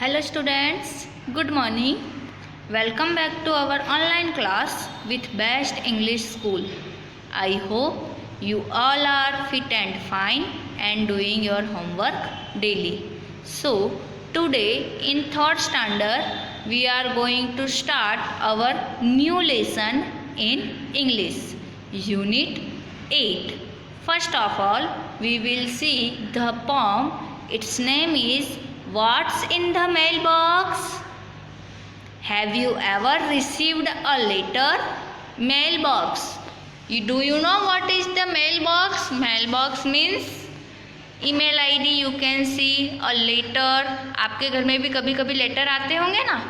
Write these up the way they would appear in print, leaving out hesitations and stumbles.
Hello students, good morning. Welcome back to our online class with Best English School. I hope you all are fit and fine and doing your homework daily. So today in third standard we are going to start our new lesson in English, Unit 8. First of all, we will see the poem. Its name is What's in the Mailbox? Have you ever received a letter? Mailbox. Do you know what is the mailbox? Mailbox means email ID. You can see a letter. आपके घर में भी कभी कभी letter आते होंगे ना.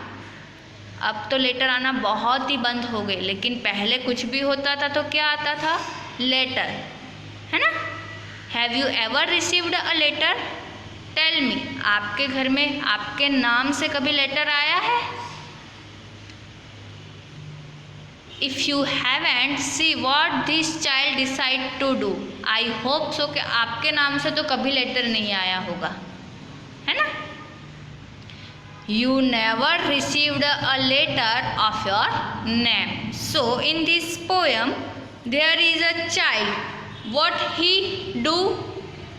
अब तो लेटर आना बहुत ही बंद हो गए, लेकिन पहले कुछ भी होता था तो क्या आता था? लेटर, है ना. Have you ever received a letter? Tell me, आपके घर में आपके नाम से कभी लेटर आया है? If you haven't, see what this child decide to do. I hope so कि आपके नाम से तो कभी लेटर नहीं आया होगा, है ना. You never received a letter of your name. So in this poem there is a child. What he do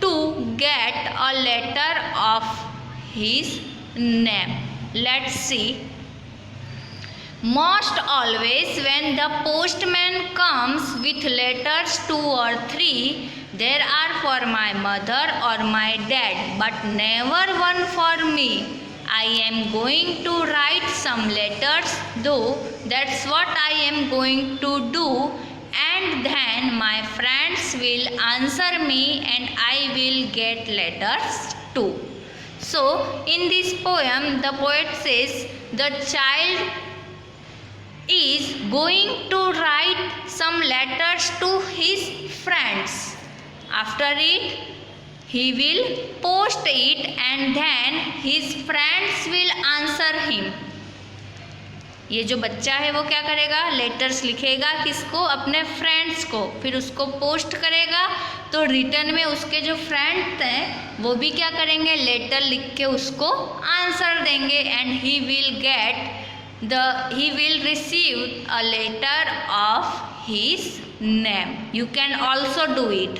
to get a letter of his name? Let's see. Most always when the postman comes with letters 2 or 3, there are for my mother or my dad, but never one for me. I am going to write some letters, though that's what I am going to do, and then my friends will answer me and I will get letters too. So in this poem the poet says the child is going to write some letters to his friends. After it he will post it and then his friends will answer him. ये जो बच्चा है वो क्या करेगा? Letters लिखेगा. किसको? अपने फ्रेंड्स को. फिर उसको पोस्ट करेगा तो रिटर्न में उसके जो फ्रेंड्स हैं वो भी क्या करेंगे? लेटर लिख के उसको आंसर देंगे and he will receive a letter of his name. You can also do it.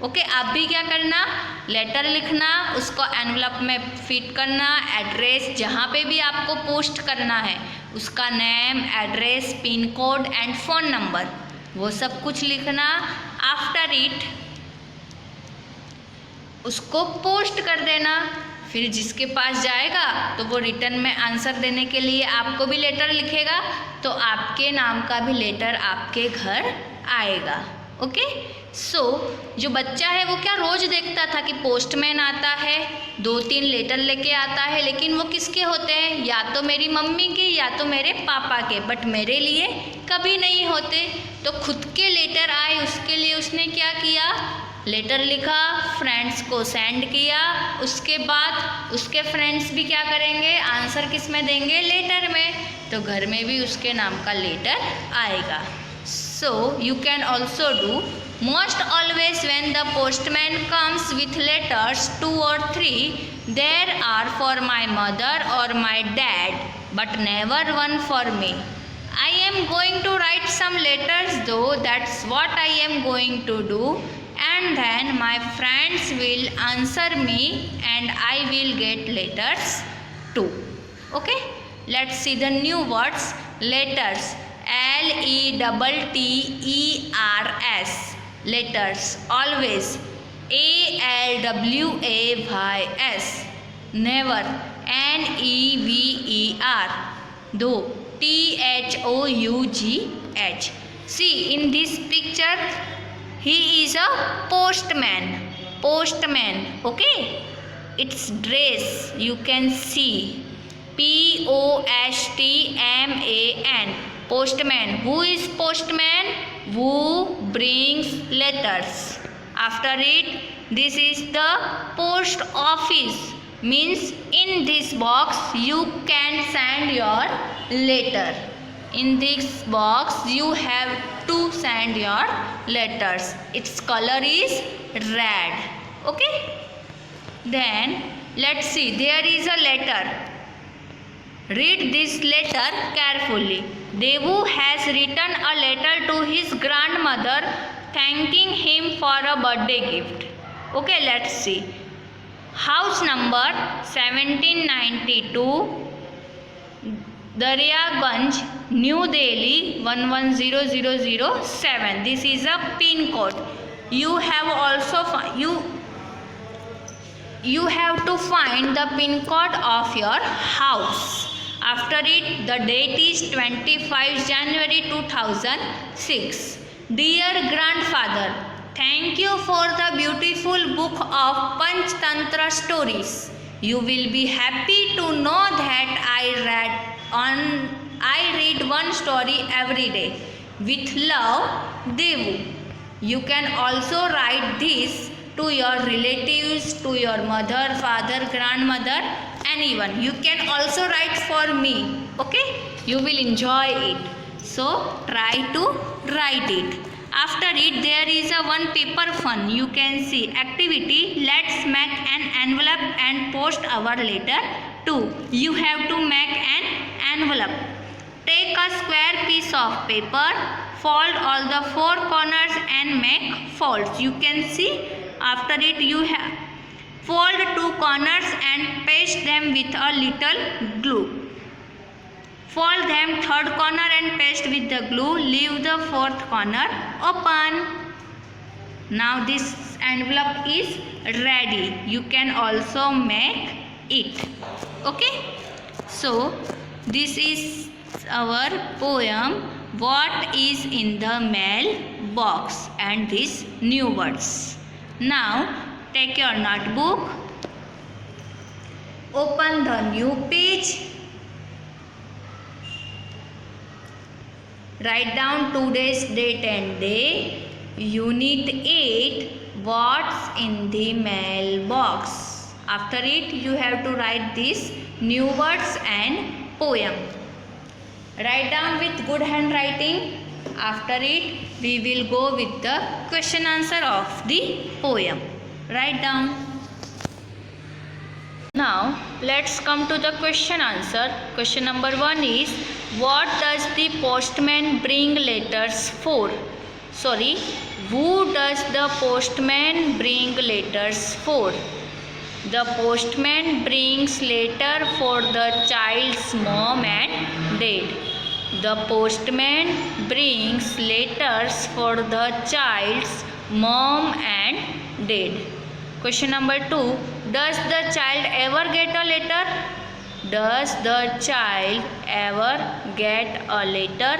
Okay, आप भी क्या करना? लेटर लिखना, उसको एनवलप में फिट करना, एड्रेस जहाँ पे भी आपको पोस्ट करना है उसका name, address, pin code and phone number, वो सब कुछ लिखना. आफ्टर इट उसको पोस्ट कर देना. फिर जिसके पास जाएगा तो वो रिटर्न में आंसर देने के लिए आपको भी लेटर लिखेगा, तो आपके नाम का भी लेटर आपके घर आएगा. ओके, सो जो बच्चा है वो क्या रोज़ देखता था कि पोस्टमैन आता है, 2-3 लेटर लेके आता है, लेकिन वो किसके होते हैं? या तो मेरी मम्मी के या तो मेरे पापा के, बट मेरे लिए कभी नहीं होते. तो खुद के लेटर आए, उसके लिए उसने क्या किया? लेटर लिखा, फ्रेंड्स को सेंड किया. उसके बाद उसके फ्रेंड्स भी क्या करेंगे? आंसर किस में देंगे? लेटर में. तो घर में भी उसके नाम का लेटर आएगा. So you can also do. Most always when the postman comes with letters 2 or 3, there are for my mother or my dad, but never one for me. I am going to write some letters, though that's what I am going to do, and then my friends will answer me and I will get letters too. Okay, let's see the new words. Letters, Letters. Letters. Always, Always. Never, Never. Though, Touch. See, in this picture he is a postman. Okay, its dress you can see, Postman. Postman. Who is postman? Who brings letters. After it, this is the post office. Means in this box you can send your letter. In this box you have to send your letters. Its color is red. Okay. Then Let's see. There is a letter. Read this letter carefully. Devu has written a letter to his grandmother thanking him for a birthday gift. Okay, let's see. House number 1792, Daryaganj, New Delhi 110007. This is a pin code. You have also you have to find the pin code of your house. After it, the date is 25 January 2006. Dear grandfather, thank you for the beautiful book of Panchtantra stories. You will be happy to know that I read one story every day. With love, Devu. You can also write this to your relatives, to your mother, father, grandmother, anyone. You can also write for me. Okay? You will enjoy it. So try to write it. After it, there is a one paper fun. You can see activity. Let's make an envelope and post our letter to. You have to make an envelope. Take a square piece of paper, fold all the four corners and make folds. You can see. After it, you have fold two corners and paste them with a little glue. Fold them third corner and paste with the glue. Leave the fourth corner open. Now this envelope is ready. You can also make it. Okay? So this is our poem, What is in the Mail Box, and these new words. Now take your notebook, open the new page, write down today's date and day. Unit 8, what's in the mailbox. After it, you have to write these new words and poem. Write down with good handwriting. After it, we will go with the question answer of the poem. Write down. Now let's come to the question answer. Question number 1 is, what does the postman bring letters for? Sorry, who does the postman bring letters for? The postman brings letter for the child's mom and dad. The postman brings letters for the child's mom and dad. Question number 2. Does the child ever get a letter? Does the child ever get a letter?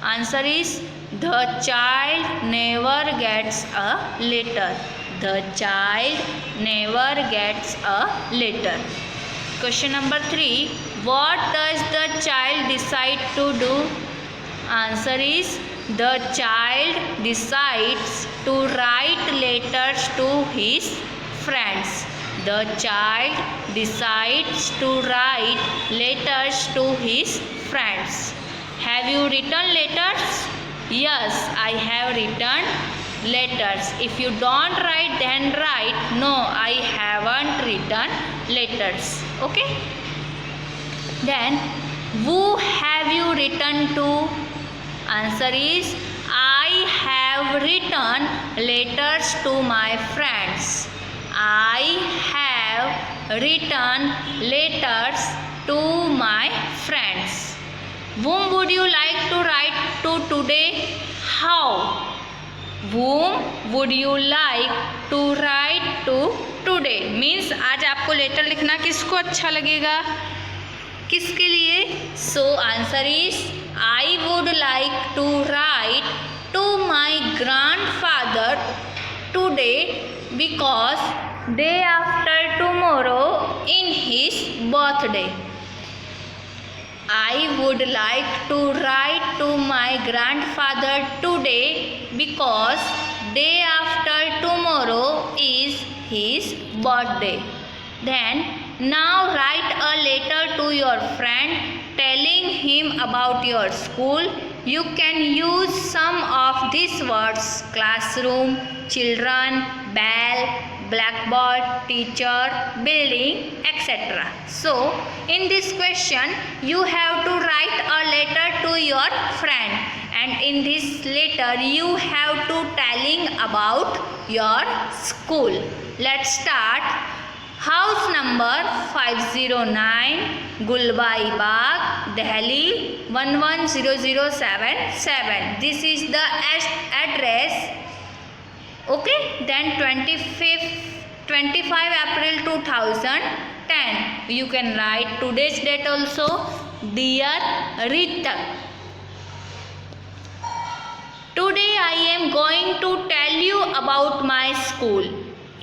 Answer is, the child never gets a letter. The child never gets a letter. Question number 3. What does the child decide to do? Answer is, the child decides to write letters to his friends. The child decides to write letters to his friends. Have you written letters? Yes, I have written letters. If you don't write, then write, no, I haven't written letters. Okay? Then, who have you written to? Answer is, I have written letters to my friends. I have written letters to my friends. Whom would you like to write to today? How? Whom would you like to write to today? Means आज आपको letter लिखना किसको अच्छा लगेगा, किसके लिए? So answer is, I would like to write to my grandfather today because day after tomorrow in his birthday. I would like to write to my grandfather today because day after tomorrow is his birthday. Then now write a letter to your friend telling him about your school. You can use some of these words: classroom, children, bell, blackboard, teacher, building, etc. So, in this question, you have to write a letter to your friend, and in this letter, you have to telling about your school. Let's start. House number 509, Gulbai Bagh, Delhi 110077. This is the address. Okay, then 25 April 2010. You can write today's date also. Dear Ritak, today I am going to tell you about my school.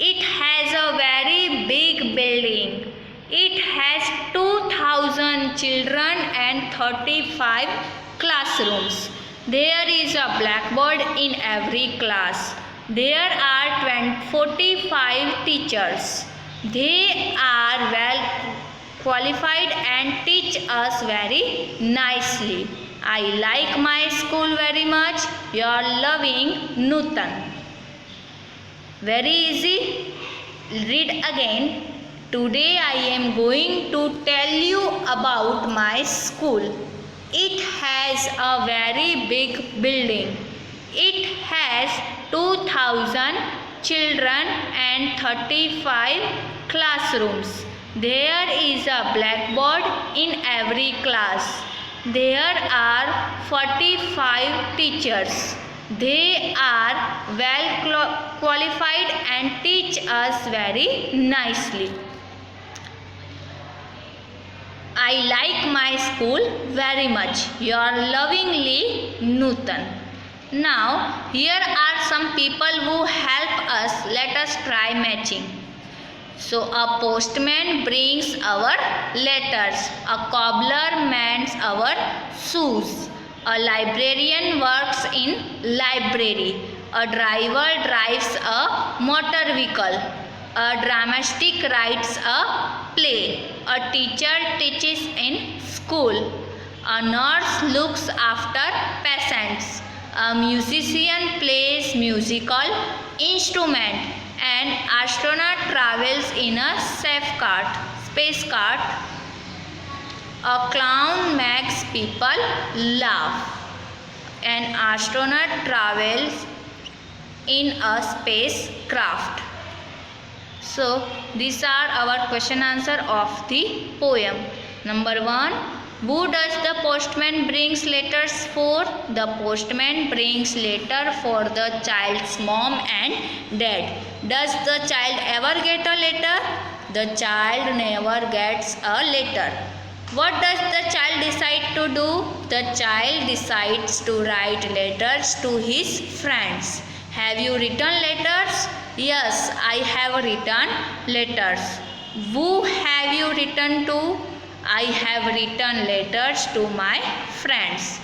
It has a very big building. It has 2000 children and 35 classrooms. There is a blackboard in every class. There are 45 teachers. They are well qualified and teach us very nicely. I like my school very much. Your loving Nutan. Very easy. Read again. Today I am going to tell you about my school. It has a very big building. It has 2000 children and 35 classrooms. There is a blackboard in every class. There are 45 teachers. They are well qualified and teach us very nicely. I like my school very much. Your lovingly, Nutan. Now, here are some people who help us. Let us try matching. So, a postman brings our letters. A cobbler mends our shoes. A librarian works in library. A driver drives a motor vehicle. A dramatic writes a play. A teacher teaches in school. A nurse looks after patients. A musician plays musical instrument. An astronaut travels in a space cart. A clown makes people laugh. An astronaut travels in a spacecraft. So, these are our question answer of the poem. Number 1. Who does the postman brings letters for? The postman brings letter for the child's mom and dad. Does the child ever get a letter? The child never gets a letter. What does the child decide to do? The child decides to write letters to his friends. Have you written letters? Yes, I have written letters. Who have you written to? I have written letters to my friends.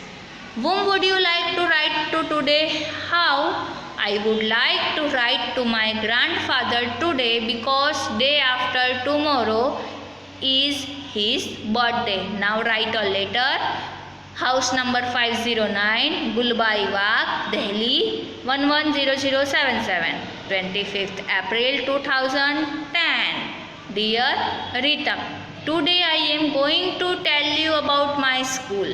Whom would you like to write to today? How? I would like to write to my grandfather today because day after tomorrow is his birthday. Now write a letter. House number 509, Gulbai Bagh, Delhi 110077. 25th April 2010. Dear Ritak, today I am going to tell you about my school.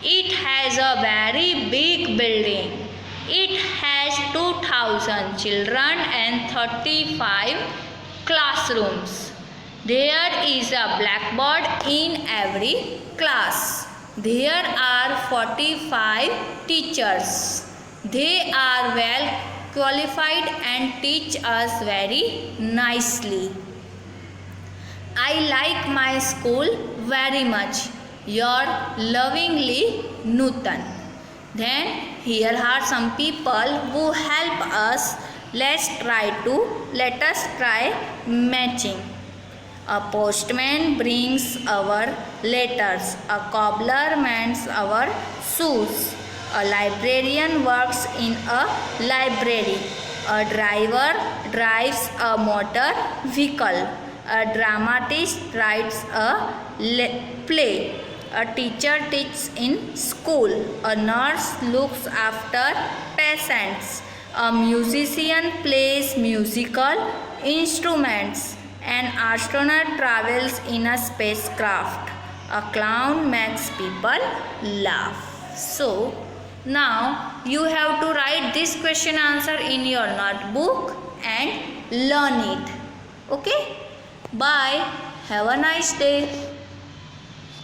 It has a very big building. It has 2000 children and 35 classrooms. There is a blackboard in every class. There are 45 teachers. They are well qualified and teach us very nicely. I like my school very much. Your lovingly, Nutan. Then here are some people who help us. Let us try matching. A postman brings our letters. A cobbler mends our shoes. A librarian works in a library. A driver drives a motor vehicle. A dramatist writes a play. A teacher teaches in school. A nurse looks after patients. A musician plays musical instruments. An astronaut travels in a spacecraft. A clown makes people laugh. So now you have to write this question answer in your notebook and learn it. Okay? Bye. Have a nice day.